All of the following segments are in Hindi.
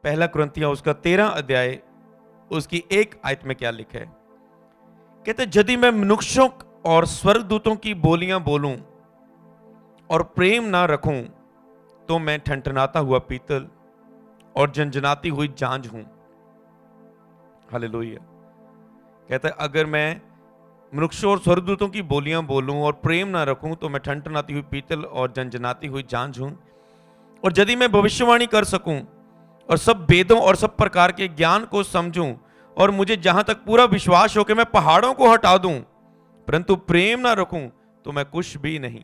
पहला कुरिन्थियों उसका 13 अध्याय उसकी 1 आयत में क्या लिखा है। कहते यदि मैं मनुष्यों और स्वर्गदूतों की बोलियां बोलूं और प्रेम ना रखूं तो मैं ठनठनाता हुआ पीतल और झंझनाती हुई झांझ हूं। हालेलुया। कहता है अगर मैं मनुष्यों और स्वर्गदूतों की बोलियां बोलूं और प्रेम ना रखूं तो मैं ठनठनाती हुई पीतल और झंझनाती हुई झांझ हूं। और यदि मैं भविष्यवाणी कर सकूं और सब वेदों और सब प्रकार के ज्ञान को समझूं और मुझे जहां तक पूरा विश्वास हो कि मैं पहाड़ों को हटा दूं, परंतु प्रेम ना रखूं तो मैं कुछ भी नहीं।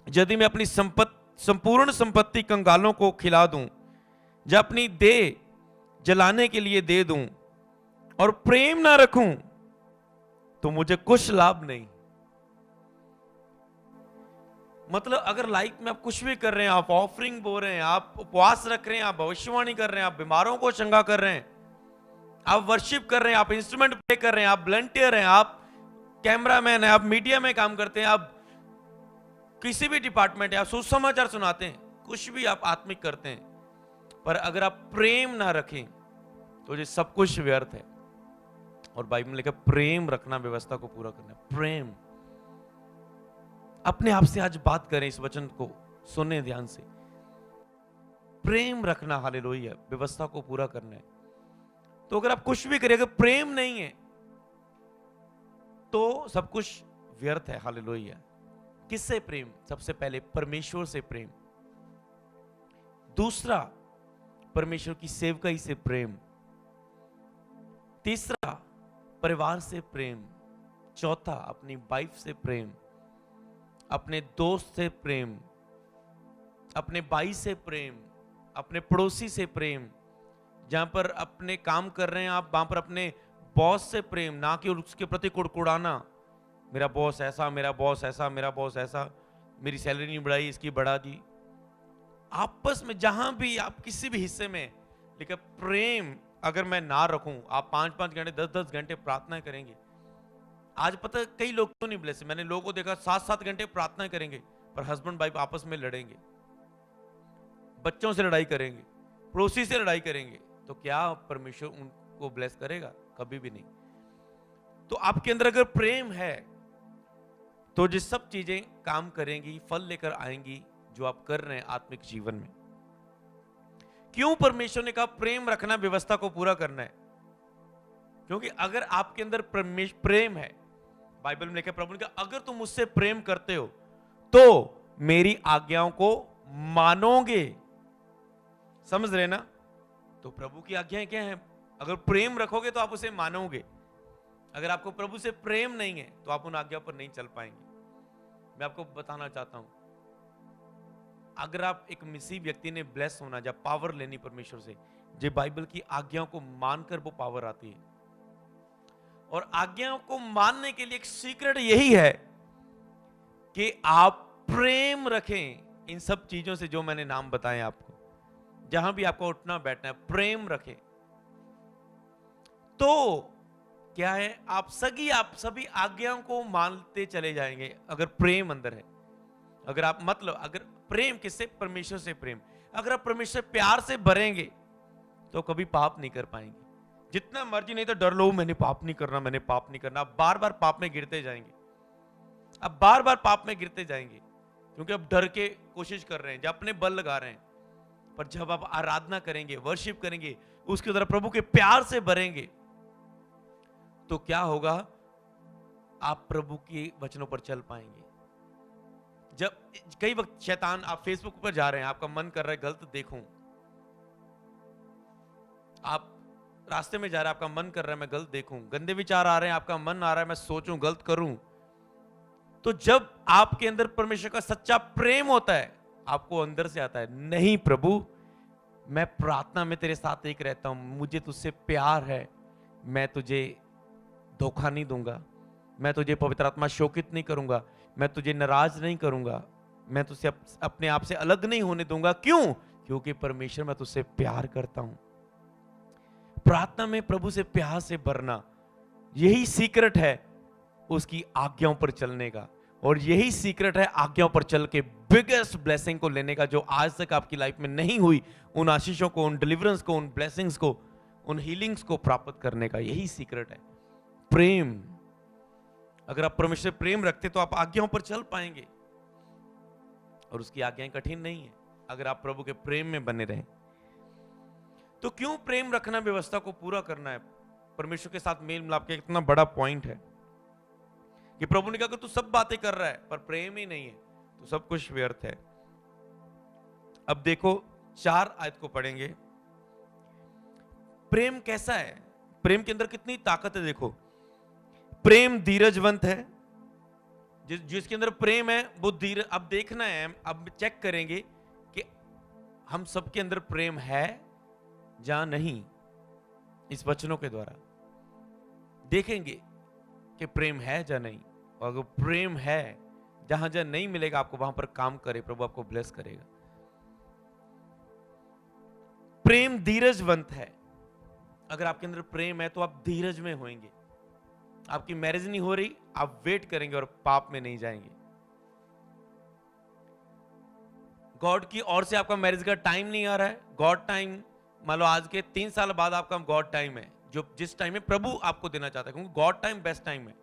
यदि मैं अपनी संपूर्ण संपत्ति कंगालों को खिला दूं या अपनी देह जलाने के लिए दे दूं और प्रेम ना रखूं तो मुझे कुछ लाभ नहीं। मतलब अगर लाइफ में आप कुछ भी कर रहे हैं, आप ऑफरिंग बो रहे हैं, आप उपवास रख रहे हैं, आप भविष्यवाणी कर रहे हैं, आप बीमारों को चंगा कर रहे हैं, आप वर्शिप कर रहे हैं, आप इंस्ट्रूमेंट प्ले कर रहे हैं, आप वॉलंटियर हैं, आप कैमरामैन हैं, आप मीडिया में काम करते हैं, आप किसी भी डिपार्टमेंट है, आप सुसमाचार सुनाते हैं, कुछ भी आप आत्मिक करते हैं, पर अगर आप प्रेम ना रखें तो ये सब कुछ व्यर्थ है। और बाइबल में लिखा प्रेम रखना व्यवस्था को पूरा करना। प्रेम, अपने आप से आज बात करें, इस वचन को सुने ध्यान से। प्रेम रखना, हालेलुया, व्यवस्था को पूरा करना है। तो अगर आप कुछ भी करें, अगर प्रेम नहीं है तो सब कुछ व्यर्थ है। हालेलुया। किससे प्रेम? सबसे पहले परमेश्वर से प्रेम, दूसरा परमेश्वर की सेवकाई से प्रेम, तीसरा परिवार से प्रेम, चौथा अपनी वाइफ से प्रेम, अपने दोस्त से प्रेम, अपने भाई से प्रेम, अपने पड़ोसी से प्रेम, जहां पर अपने काम कर रहे हैं आप वहां पर अपने बॉस से प्रेम, ना कि उसके प्रति कुड़कुड़ाना, मेरा बॉस ऐसा, मेरा बॉस ऐसा, मेरा बॉस ऐसा, मेरी सैलरी नहीं बढ़ाई, इसकी बढ़ा दी। आपस में जहां भी आप किसी भी हिस्से में, लेकिन प्रेम अगर मैं ना रखूं, आप 5-5 घंटे 10-10 घंटे प्रार्थना करेंगे। आज पता है कई लोग तो नहीं ब्लेस, मैंने लोगों को देखा 7-7 घंटे प्रार्थना करेंगे पर हस्बैंड वाइफ आपस में लड़ेंगे, बच्चों से लड़ाई करेंगे, पड़ोसी से लड़ाई करेंगे, तो क्या परमेश्वर उनको ब्लेस करेगा? कभी भी नहीं। तो आपके अंदर अगर प्रेम है तो ये सब चीजें काम करेंगी, फल लेकर आएंगी जो आप कर रहे हैं आत्मिक जीवन में। क्यों परमेश्वर ने कहा प्रेम रखना, व्यवस्था को पूरा करना है? क्योंकि अगर आपके अंदर प्रेम है, बाइबल में लिखा है, प्रभु ने कहा अगर तुम मुझसे प्रेम करते हो तो मेरी आज्ञाओं को मानोगे। समझ रहे ना? तो प्रभु की आज्ञाएं क्या हैं? अगर प्रेम रखोगे तो आप उसे मानोगे। अगर आपको प्रभु से प्रेम नहीं है तो आप उन आज्ञा पर नहीं चल पाएंगे। मैं आपको बताना चाहता हूं, अगर आप एक मसीह व्यक्ति ने ब्लेस होना, जब पावर लेनी परमेश्वर से, जो बाइबल की आज्ञाओं को मानकर वो पावर आती है। और आज्ञाओं को मानने के लिए एक सीक्रेट यही है कि आप प्रेम रखें इन सब चीजों से जो मैंने नाम बताए आपको। जहां भी आपको उठना बैठना है, प्रेम रखें। तो क्या है, आप सभी आज्ञाओं को मानते चले जाएंगे अगर प्रेम अंदर है। अगर आप अगर प्रेम किससे? परमेश्वर से प्रेम। अगर आप परमेश्वर से प्यार से भरेंगे तो कभी पाप नहीं कर पाएंगे। जितना मर्जी नहीं तो डर लो, मैंने पाप नहीं करना, मैंने पाप नहीं करना। आप बार बार पाप में गिरते जाएंगे, अब बार बार पाप में गिरते जाएंगे, क्योंकि आप डर के कोशिश कर रहे हैं, जब अपने बल लगा रहे हैं। पर जब आप आराधना करेंगे, वर्शिप करेंगे, उसके द्वारा प्रभु के प्यार से भरेंगे, तो क्या होगा? आप प्रभु के वचनों पर चल पाएंगे। जब कई वक्त शैतान, आप फेसबुक पर जा रहे हैं, आपका मन कर रहा है गलत देखूं, आप रास्ते में जा रहे हैं, आपका मन कर रहा है मैं गलत देखूं, गंदे विचार आ रहे हैं, आपका मन आ रहा है मैं सोचूं, गलत करूं, तो जब आपके अंदर परमेश्वर का सच्चा प्रेम होता है, आपको अंदर से आता है, नहीं प्रभु, मैं प्रार्थना में तेरे साथ एक रहता हूं, मुझे तुझसे प्यार है, मैं तुझे धोखा नहीं दूंगा, मैं तुझे पवित्र आत्मा शोकित नहीं करूंगा, मैं तुझे नाराज नहीं करूंगा, मैं तुझसे अपने आप से अलग नहीं होने दूंगा। क्यों? क्योंकि परमेश्वर, मैं तुझसे प्यार करता हूं। प्रार्थना में प्रभु से प्यार से भरना, यही सीक्रेट है उसकी आज्ञाओं पर चलने का। और यही सीक्रेट है आज्ञाओं पर चल के बिगेस्ट ब्लेसिंग को लेने का, जो आज तक आपकी लाइफ में नहीं हुई, उन आशीषों को, उन डिलीवरेंस को, उन ब्लेसिंग्स को, उन हीलिंग्स को प्राप्त करने का यही सीक्रेट है, प्रेम। अगर आप परमेश्वर से प्रेम रखते तो आप आज्ञाओं पर चल पाएंगे, और उसकी आज्ञाएं कठिन नहीं है अगर आप प्रभु के प्रेम में बने रहें। तो क्यों प्रेम रखना, व्यवस्था को पूरा करना है, परमेश्वर के साथ मेल मिलाप का इतना बड़ा पॉइंट है कि प्रभु ने कहा कि तू सब बातें कर रहा है पर प्रेम ही नहीं है तो सब कुछ व्यर्थ है। अब देखो 4 आयत को पढ़ेंगे। प्रेम कैसा है, प्रेम के अंदर कितनी ताकत है। देखो, प्रेम धीरजवंत है। जिसके अंदर प्रेम है वो धीरज। अब देखना है, अब चेक करेंगे कि हम सबके अंदर प्रेम है या नहीं। इस वचनों के द्वारा देखेंगे कि प्रेम है या नहीं, और अगर प्रेम है, जहां जहां नहीं मिलेगा आपको वहां पर काम करे, प्रभु आपको ब्लेस करेगा। प्रेम धीरजवंत है। अगर आपके अंदर प्रेम है तो आप धीरज में होंगे। आपकी मैरिज नहीं हो रही, आप वेट करेंगे और पाप में नहीं जाएंगे। गॉड की ओर से आपका मैरिज का टाइम नहीं आ रहा है, गॉड टाइम, मान लो आज के 3 साल बाद आपका गॉड टाइम है, जो जिस टाइम में प्रभु आपको देना चाहता है, क्योंकि गॉड टाइम बेस्ट टाइम है।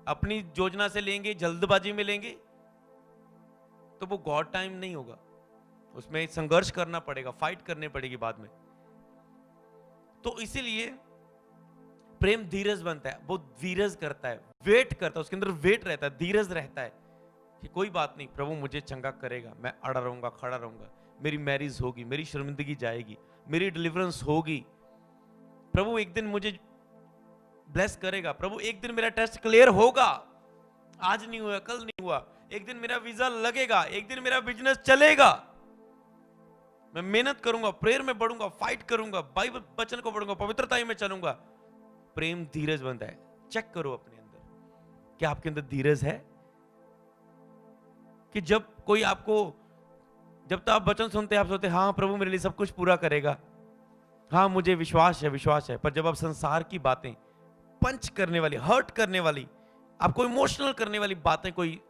अपनी योजना से लेंगे, जल्दबाजी में लेंगे तो वो गॉड टाइम नहीं होगा, उसमें संघर्ष करना पड़ेगा, फाइट करनी पड़ेगी बाद में। तो इसीलिए प्रेम धीरज बनता है, वो धीरज करता है, वेट करता है, उसके अंदर वेट रहता है, धीरज रहता है कि कोई बात नहीं, प्रभु मुझे चंगा करेगा, मैं अड़ा रहूंगा, खड़ा रहूंगा, मेरी मैरिज होगी, मेरी शर्मिंदगी जाएगी, मेरी डिलीवरेंस होगी, प्रभु एक दिन मुझे ब्लेस करेगा, प्रभु एक दिन मेरा टेस्ट क्लियर होगा, आज नहीं हुआ, कल नहीं हुआ, एक दिन मेरा वीजा लगेगा, एक दिन मेरा बिजनेस चलेगा, मैं मेहनत करूंगा, प्रेयर में बढ़ूंगा, फाइट करूंगा, बाइबल वचन को पढ़ूंगा, पवित्रता में चलूंगा। प्रेम धीरज बनता है। चेक करो अपने अंदर, क्या आपके अंदर धीरज है कि जब कोई आपको, जब तक आप वचन सुनते आप सोचते हाँ प्रभु मेरे लिए सब कुछ पूरा करेगा, हाँ मुझे विश्वास है, विश्वास है, पर जब आप संसार की बातें, पंच करने वाली, हर्ट करने वाली, आपको इमोशनल करने वाली बातें कोई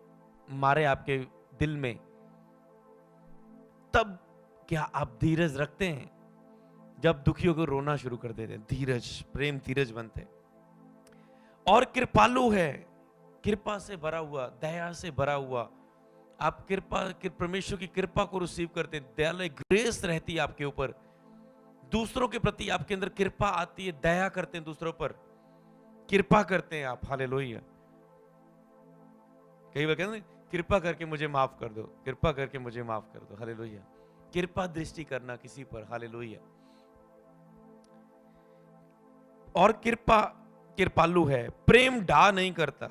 मारे आपके दिल में, तब क्या आप धीरज रखते हैं? जब दुखियों को रोना शुरू कर देते हैं। धीरज, प्रेम धीरज बनते हैं। और कृपालु है, कृपा से भरा हुआ, दया से भरा हुआ। आप कृपा, परमेश्वर की कृपा को रिसीव करते हैं, दयालु ग्रेस रहती है आपके ऊपर, दूसरों के प्रति आपके अंदर कृपा आती है, दया करते हैं, दूसरों पर कृपा करते हैं आप। हालेलुया। कई बार कहते हैं कृपा करके मुझे माफ कर दो, कृपा करके मुझे माफ कर दो। हालेलुया। कृपा दृष्टि करना किसी पर। हालेलुया। और कृपा, कृपालु है। प्रेम डा नहीं करता,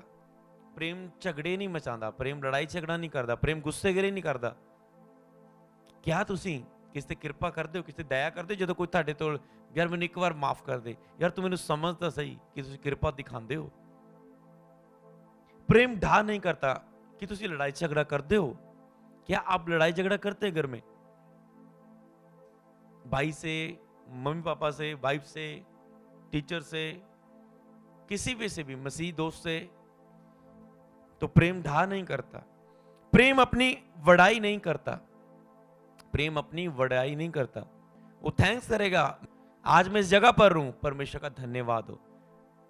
प्रेम झगड़े नहीं मचाता, प्रेम लड़ाई झगड़ा नहीं करता, प्रेम गुस्से गिरे नहीं करता। क्या तुसी किसी ते कृपा करते हो, किसी ते दया करते हो, जो कोई ਤੁਹਾਡੇ ਤੋਂ यार मैंने एक बार माफ कर दे, यार तू मैंने समझ तो सही कि तुसी कृपा दिखाते हो। प्रेम ढा नहीं करता कि तुसी लड़ाई झगड़ा करते हो। क्या आप लड़ाई झगड़ा करते हैं घर में? भाई से, मम्मी पापा से, वाइफ से, टीचर से, किसी भी से भी, मसीह दोस्त से, तो प्रेम ढा नहीं करता। प्रेम अपनी वड़ाई नहीं करता, प्रेम अपनी वड़ाई नहीं करता। वो थैंक्स करेगा, आज मैं इस जगह पर हूं, परमेश्वर का धन्यवाद हो।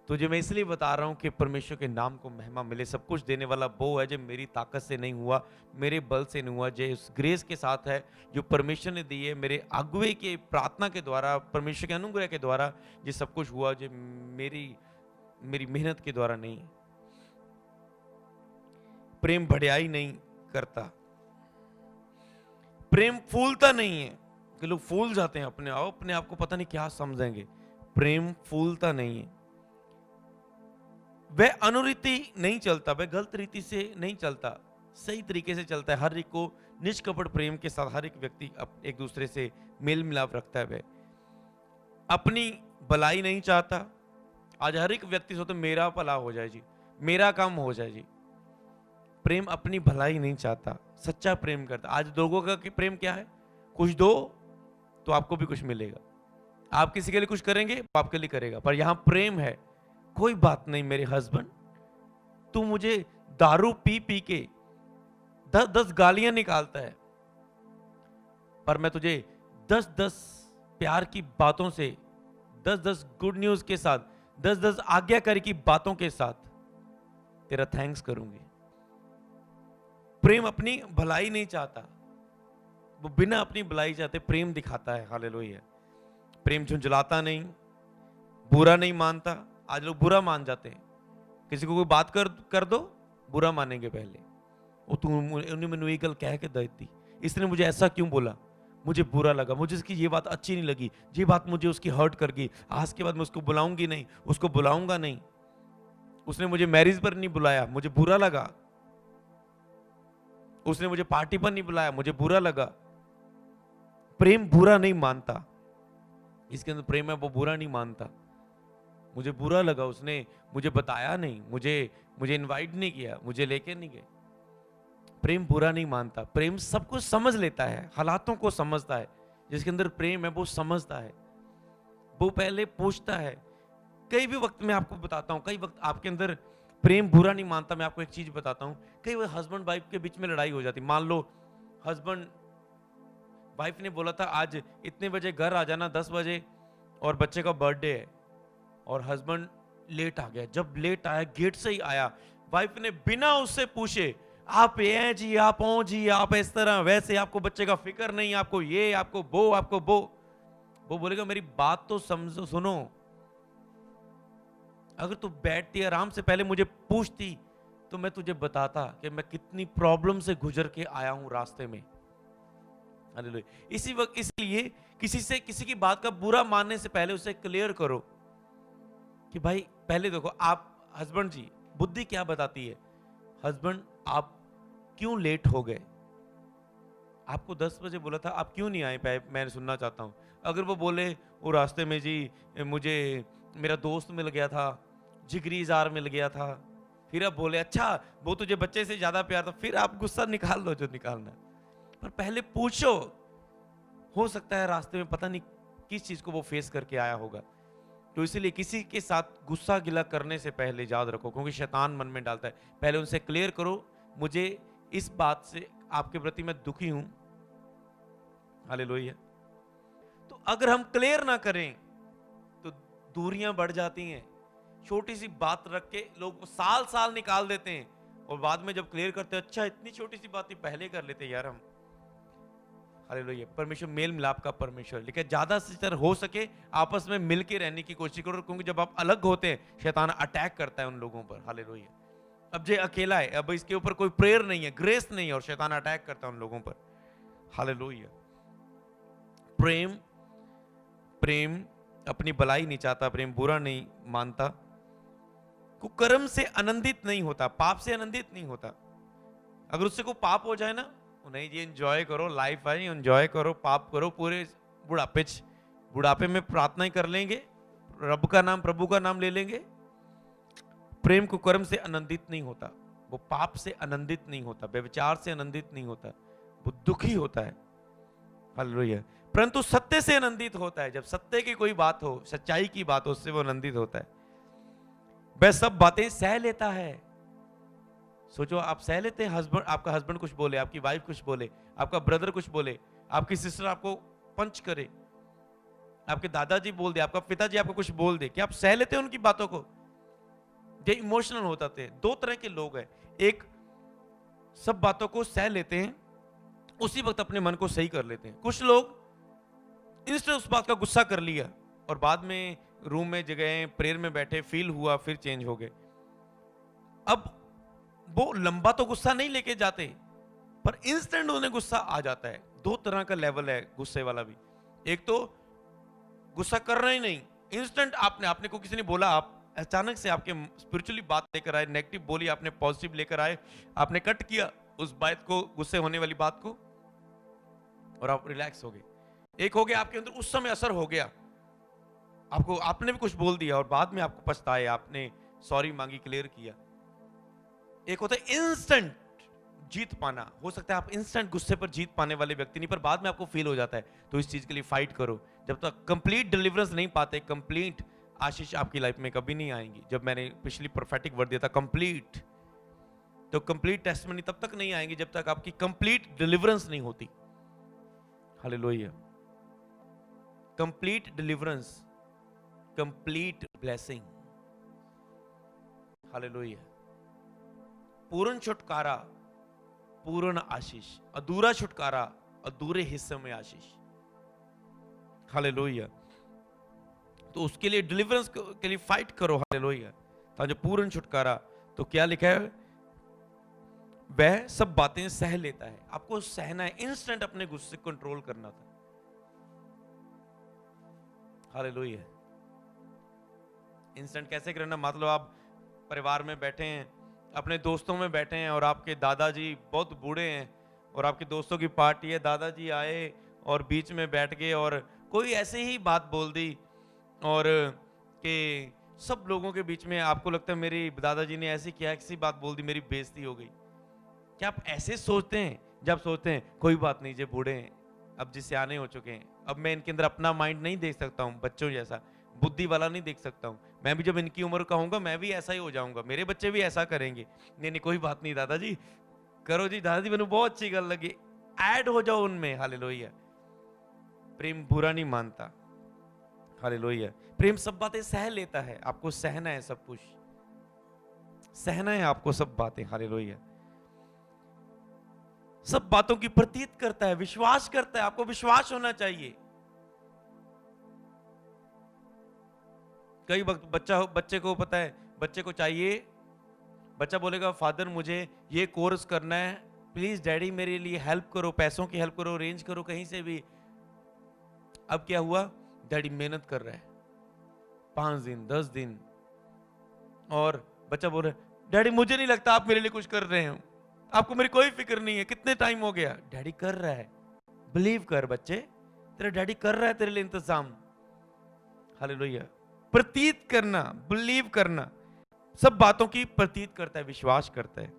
तुझे मैं इसलिए बता रहा हूं कि परमेश्वर के नाम को महिमा मिले। सब कुछ देने वाला वो है जो मेरी ताकत से नहीं हुआ, मेरे बल से नहीं हुआ, जो उस ग्रेस के साथ है जो परमेश्वर ने दी है, मेरे अगुवे के प्रार्थना के द्वारा, परमेश्वर के अनुग्रह के द्वारा ये सब कुछ हुआ, जो मेरी मेहनत के द्वारा नहीं। प्रेम बढ़ियाई नहीं करता, प्रेम फूलता नहीं है कि लोग फूल जाते हैं अपने आप को पता नहीं क्या समझेंगे। प्रेम फूलता नहीं है। वह अनुरीति नहीं चलता, वह गलत रीति से नहीं चलता, सही तरीके से चलता है। हर एक को निष्कपट प्रेम के साथ हर एक व्यक्ति एक दूसरे से मेल मिलाप रखता है। वह अपनी भलाई नहीं चाहता। आज हर एक व्यक्ति सोचता मेरा भला हो जाए जी, मेरा काम हो जाए जी। प्रेम अपनी भलाई नहीं चाहता, सच्चा प्रेम करता। आज लोगों का प्रेम क्या है? कुछ दो तो आपको भी कुछ मिलेगा, आप किसी के लिए कुछ करेंगे वो आपके लिए करेगा। पर यहां प्रेम है, कोई बात नहीं मेरे हस्बैंड, तू मुझे दारू पी पी के 10-10 गालियां निकालता है, पर मैं तुझे 10-10 प्यार की बातों से, 10-10 गुड न्यूज के साथ, 10-10 आज्ञाकारी की बातों के साथ तेरा थैंक्स करूंगी। प्रेम अपनी भलाई नहीं चाहता, वो बिना अपनी भलाई चाहते प्रेम दिखाता है। हालेलुया। प्रेम झुंझलाता नहीं, बुरा नहीं मानता। आज लोग बुरा मान जाते हैं, किसी को कोई बात कर दो बुरा मानेंगे पहले। वो तू उन्हें मैंने ये गल कह के दी, इसने मुझे ऐसा क्यों बोला, मुझे बुरा लगा, मुझे इसकी ये बात अच्छी नहीं लगी, ये बात मुझे उसकी हर्ट कर गई, आज के बाद मैं उसको बुलाऊंगी नहीं, उसको बुलाऊंगा नहीं, उसने मुझे मैरिज पर नहीं बुलाया, मुझे बुरा लगा, उसने मुझे पार्टी पर नहीं बुलाया, मुझे बुरा लगा। प्रेम बुरा नहीं मानता, इसके अंदर प्रेम है, वो बुरा नहीं मानता। मुझे बुरा लगा, उसने मुझे बताया नहीं, मुझे इनवाइट नहीं किया, मुझे लेके नहीं गए। प्रेम बुरा नहीं मानता, प्रेम सब कुछ समझ लेता है, हालातों को समझता है। जिसके अंदर प्रेम है वो समझता है, वो पहले पूछता है। कई भी वक्त मैं आपको बताता हूं, कई वक्त आपके अंदर प्रेम बुरा नहीं मानता। मैं आपको एक चीज बताता हूं, कई बार हस्बैंड वाइफ के बीच में लड़ाई हो जाती। मान लो हस्बैंड वाइफ ने बोला था आज इतने बजे घर आ जाना 10 बजे और बच्चे का बर्थडे है, और हस्बैंड लेट आ गया। जब लेट आया, गेट से ही आया, वाइफ ने बिना उससे पूछे आप ये हैं जी, आप हो जी, आप इस तरह वैसे, आपको बच्चे का फिक्र नहीं, आपको ये, आपको वो बोलेगा मेरी बात तो समझो, सुनो। अगर तू बैठती आराम से पहले मुझे पूछती तो मैं तुझे बताता कि मैं कितनी प्रॉब्लम से गुजर के आया हूं रास्ते में। हालेलुया। इसी वक्त इसलिए किसी की बात का बुरा मानने से पहले उसे क्लियर करो कि भाई पहले देखो, आप हस्बैंड जी बुद्धि क्या बताती है, हस्बैंड आप क्यों लेट हो गए, आपको 10 बजे बोला था, आप क्यों नहीं आए, मैं सुनना चाहता हूं। अगर वो बोले वो रास्ते में जी मुझे मेरा दोस्त मिल गया था, जिगरी जार मिल गया था, फिर आप बोले अच्छा वो तुझे बच्चे से ज्यादा प्यार था, फिर आप गुस्सा निकाल लो जो निकालना, पर पहले पूछो। हो सकता है रास्ते में पता नहीं किस चीज को वो फेस करके आया होगा। तो इसीलिए किसी के साथ गुस्सा गिला करने से पहले याद रखो, क्योंकि शैतान मन में डालता है, पहले उनसे क्लियर करो मुझे इस बात से आपके प्रति मैं दुखी हूं। हालेलुया। तो अगर हम क्लियर ना करें तो दूरियां बढ़ जाती हैं। छोटी सी बात रख के लोग साल साल निकाल देते हैं, और बाद में जब क्लियर करते हैं, अच्छा इतनी छोटी सी बात ही पहले कर लेते यार हम। हालेलुया। परमेश्वर मेल मिलाप का परमेश्वर, लेकिन ज्यादा से ज्यादा हो सके आपस में मिलके रहने की कोशिश करो, क्योंकि जब आप अलग होते हैं शैतान अटैक करता है उन लोगों पर। हालेलुया। अब जे अकेला है, अब इसके ऊपर कोई प्रेयर नहीं है, ग्रेस नहीं है, और शैतान अटैक करता है उन लोगों पर। हालेलुया। प्रेम अपनी भलाई नहीं चाहता, प्रेम बुरा नहीं मानता, कुकर्म से आनंदित नहीं होता, पाप से आनंदित नहीं होता। अगर उससे कोई पाप हो जाए ना, नहीं जी एंजॉय करो, लाइफ है एंजॉय करो, पाप करो पूरे बुढ़ापे में प्रार्थना ही कर लेंगे, रब का नाम प्रभु का नाम ले लेंगे। प्रेम कुकर्म से आनंदित नहीं होता, वो पाप से आनंदित नहीं होता, व्यभिचार से आनंदित नहीं होता, वो दुखी होता है। हालेलुया। परंतु सत्य से आनंदित होता है। जब सत्य की कोई बात हो, सच्चाई की बात हो, उससे वो आनंदित होता है। वह सब बातें सह लेता है। सोचो आप सह लेते हैं, हस्बैंड, आपका हस्बैंड कुछ बोले, आपकी वाइफ कुछ बोले, आपका ब्रदर कुछ बोले, आपकी सिस्टर आपको पंच करे, आपके दादाजी बोल दे, आपका पिताजी आपको कुछ बोल दे, क्या आप सह लेते हैं उनकी बातों को? ये इमोशनल होता थे। दो तरह के लोग हैं, एक सब बातों को सह लेते हैं, उसी वक्त अपने मन को सही कर लेते हैं। कुछ लोग इंस्टेंट उस बात का गुस्सा कर लिया और बाद में रूम में गए, प्रेयर में बैठे, फील हुआ, फिर चेंज हो गए। अब वो लंबा तो गुस्सा नहीं लेके जाते, पर इंस्टेंट उन्हें गुस्सा आ जाता है। दो तरह का लेवल है गुस्से वाला भी। एक तो गुस्सा करना ही नहीं, इंस्टेंट आपने को किसी ने बोला, आप अचानक से आपके स्पिरिचुअली बात लेकर आए, नेगेटिव बोली, आपने पॉजिटिव लेकर आए, आपने कट किया उस बात को, गुस्से होने वाली बात को, और आप रिलैक्स हो गए। एक हो गया आपके अंदर उस समय असर हो गया, आपने भी कुछ बोल दिया और बाद में आपको पछताए, आपने सॉरी मांगी, क्लियर किया। एक होता है इंस्टेंट जीत पाना। हो सकता है आप इंस्टेंट गुस्से पर जीत पाने वाले व्यक्ति नहीं, पर बाद में आपको फील हो जाता है। तो इस चीज के लिए फाइट करो। जब तक कंप्लीट डिलीवरेंस नहीं पाते, कंप्लीट आशीष आपकी लाइफ में कभी नहीं आएंगी। जब मैंने पिछली प्रोफेटिक वर्ड दिया था कंप्लीट, तो कंप्लीट टेस्टिमनी तब तक नहीं आएंगी जब तक आपकी कंप्लीट डिलीवरेंस नहीं होती। Hallelujah. Complete deliverance, complete blessing. Hallelujah. पूर्ण छुटकारा, पूर्ण आशीष। अधूरा छुटकारा, अधूरे हिस्से में आशीष। हालेलुया। तो उसके लिए डिलीवरेंस के लिए फाइट करो। हालेलुया। ताकि पूर्ण छुटकारा, तो क्या लिखा है, वह सब बातें सह लेता है। आपको सहना है, इंस्टेंट अपने गुस्से को कंट्रोल करना था। हालेलुया। इंस्टेंट कैसे करना, मतलब आप परिवार में बैठे हैं, अपने दोस्तों में बैठे हैं और आपके दादाजी बहुत बूढ़े हैं और आपके दोस्तों की पार्टी है, दादाजी आए और बीच में बैठ गए और कोई ऐसे ही बात बोल दी और कि सब लोगों के बीच में आपको लगता है मेरे दादाजी ने ऐसे किया, किसी बात बोल दी, मेरी बेइज्जती हो गई। क्या आप ऐसे सोचते हैं? जब सोचते हैं कोई बात नहीं, जो बूढ़े हैं, अब जिससे आने हो चुके हैं, अब मैं इनके अंदर अपना माइंड नहीं देख सकता हूँ, बच्चों जैसा बुद्धि वाला नहीं देख सकता हूँ। मैं भी जब इनकी उम्र का होऊंगा मैं भी ऐसा ही हो जाऊंगा, मेरे बच्चे भी ऐसा करेंगे। नहीं नहीं कोई बात नहीं दादाजी, करो जी दादाजी, मैंने बहुत अच्छी गल लगी, ऐड हो जाओ उनमें। हालेलुया। प्रेम बुरा नहीं मानता। हालेलुया। प्रेम सब बातें सह लेता है। आपको सहना है, सब कुछ सहना है आपको, सब बातें। हालेलुया। सब बातों की प्रतीत करता है, विश्वास करता है। आपको विश्वास होना चाहिए। कई वक्त बच्चे को पता है, बच्चे को चाहिए, बच्चा बोलेगा फादर मुझे ये कोर्स करना है, प्लीज डैडी मेरे लिए हेल्प करो, पैसों की हेल्प करो, अरेंज करो कहीं से भी। अब क्या हुआ, डैडी मेहनत कर रहा है 5 दिन 10 दिन, और बच्चा बोल रहा है डैडी मुझे नहीं लगता आप मेरे लिए कुछ कर रहे हो, आपको मेरी कोई फिक्र नहीं है, कितने टाइम हो गया। डैडी कर रहा है, बिलीव कर बच्चे, तेरा डैडी कर रहा है तेरे लिए इंतजाम। हालेलुया। प्रतीत करना, बिलीव करना, सब बातों की प्रतीत करता है, विश्वास करता है,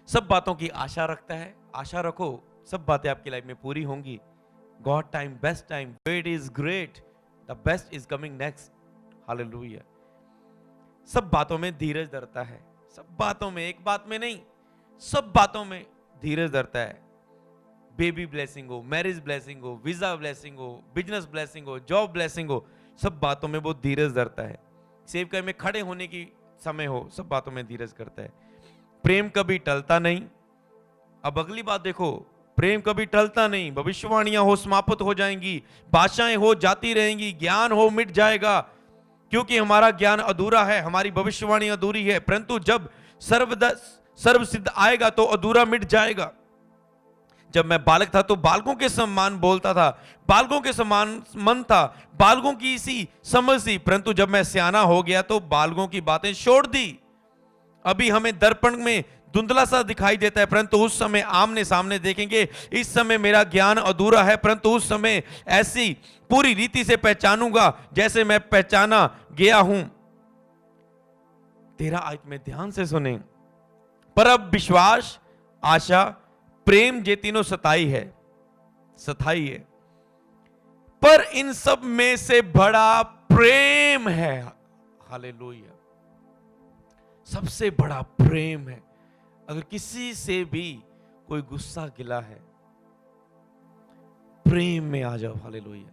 सब बातों की आशा रखता है। आशा रखो, सब बातें आपकी लाइफ में पूरी होंगी। God time, best time, wait is great, the best is coming next. Hallelujah. सब बातों में धीरज धरता है, सब बातों में, एक बात में नहीं, सब बातों में धीरज धरता है। बेबी ब्लेसिंग हो, मैरिज ब्लेसिंग हो, वीजा ब्लेसिंग हो, बिजनेस ब्लेसिंग हो, जॉब ब्लेसिंग हो, सब बातों में वो धीरज धरता है। सेवकाई में खड़े होने की समय हो, सब बातों में धीरज करता है। प्रेम कभी टलता नहीं। अब अगली बात देखो, प्रेम कभी टलता नहीं। भविष्यवाणियां हो समाप्त हो जाएंगी, भाषाएं हो जाती रहेंगी, ज्ञान हो मिट जाएगा, क्योंकि हमारा ज्ञान अधूरा है, हमारी भविष्यवाणी अधूरी है। परंतु जब सर्वसिद्ध आएगा तो अधूरा मिट जाएगा। जब मैं बालक था तो बालकों के समान बोलता था, बालकों के समान मन था, बालकों की सी समझ थी, परंतु जब मैं सियाना हो गया तो बालकों की बातें छोड़ दी। अभी हमें दर्पण में धुंधला सा दिखाई देता है, परंतु उस समय आमने सामने देखेंगे। इस समय मेरा ज्ञान अधूरा है, परंतु उस समय ऐसी पूरी रीति से पहचानूंगा जैसे मैं पहचाना गया हूं। 13 आयत में ध्यान से सुने। पर अब विश्वास, आशा, प्रेम ये तीनों सताई है, पर इन सब में से बड़ा प्रेम है। हालेलुया। सबसे बड़ा प्रेम है। अगर किसी से भी कोई गुस्सा गिला है, प्रेम में आ जाओ। हालेलुया।